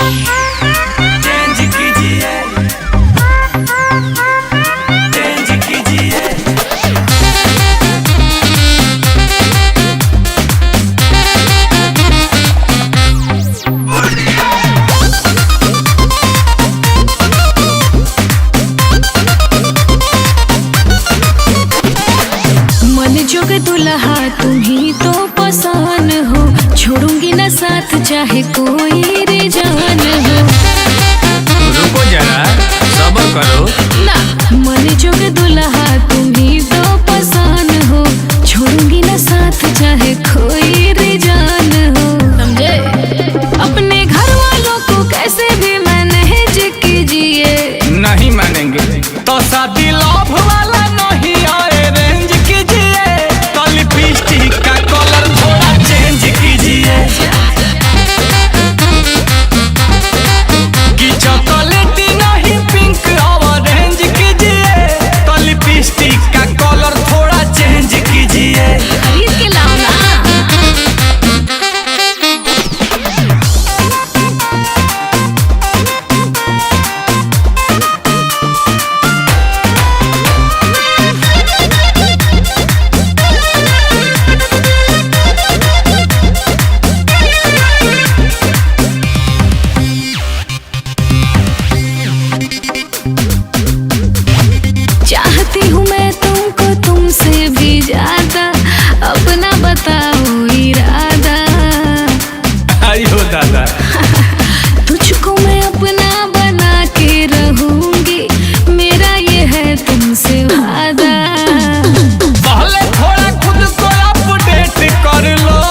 Change कीजिए, change कीजिए। मन जोग दुल्हा तुम ही तो पसंद हो, छोड़ूंगी ना साथ चाहे कोई रे जान हो। रुको जरा, सब्र करो ना मन जोग दुल्हा तुम ही तो पसंद हो, छोड़ूंगी ना साथ चाहे कोई रे जान हो। समझे? अपने घर वालों को कैसे भी मैनेज कीजिए। नहीं मानेंगे तो शादी लव वाला नहीं आए, रेंज कीजिए। तो लिपस्टिक का कलर थोड़ा चेंज कीजिए, कि चॉकलेटी नहीं पिंक ऑरेंज कीजिए। तो लिपस्टिक का कलर थोड़ा चेंज कीजिए। खरीद के लाओ ना। चाहती हूँ मैं तुमको तुमसे भी ज्यादा, अपना बताओ इरादा। आयो दादा, तुझको मैं अपना बना के रहूंगी, मेरा ये है तुमसे वादा। पहले थोड़ा खुद को अपडेट कर लो,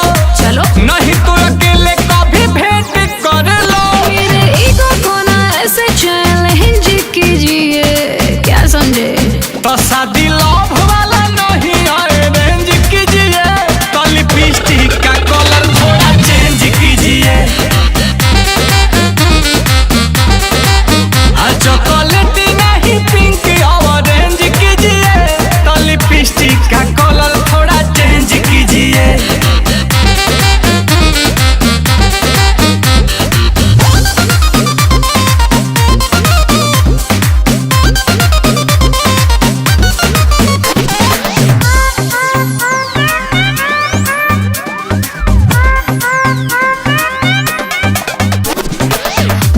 चलो नहीं तो अकेले कभी भेंट कर लो। मेरे ईगो को ना ऐसे चैलेंज कीजिए, क्या समझे? तो शादी लव वाला नहीं आए, रेंज कीजिए। तो लिपस्टिक का कलर थोड़ा चेंज कीजिए, चॉकलेटी नहीं पिंक ऑरेंज कीजिए। तो लिपस्टिक का कलर थोड़ा चेंज कीजिए।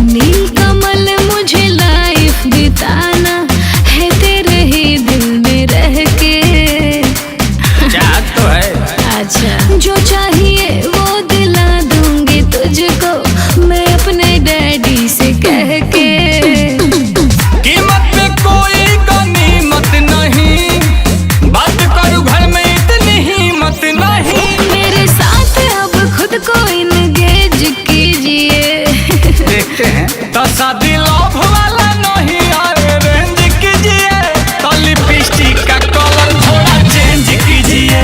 नील कमल मुझे लाइफ बिताना है, तेरे ही दिल में रह के। चाहत तो है, अच्छा जो चाहिए वो दिला दूंगी तुझको, मैं अपने डैडी से कह के। कीमत पे कोई गनीमत नहीं, बात करूं घर में इतनी हिम्मत नहीं। मेरे साथ अब खुद को इंगेज कीजिए। देखते हैं तो शादी लव वाला नहीं आए, रेंज कीजिए। तो लिपस्टिक का कलर थोड़ा चेंज कीजिए,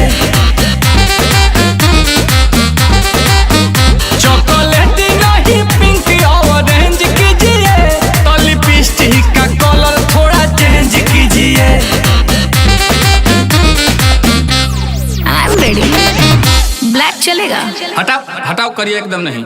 चॉकलेटी नहीं पिंक ऑरेंज कीजिए। तो लिपस्टिक का कलर थोड़ा चेंज कीजिए। I am ready. ब्लैक चलेगा? हटाओ हटाओ, करिए एकदम नहीं।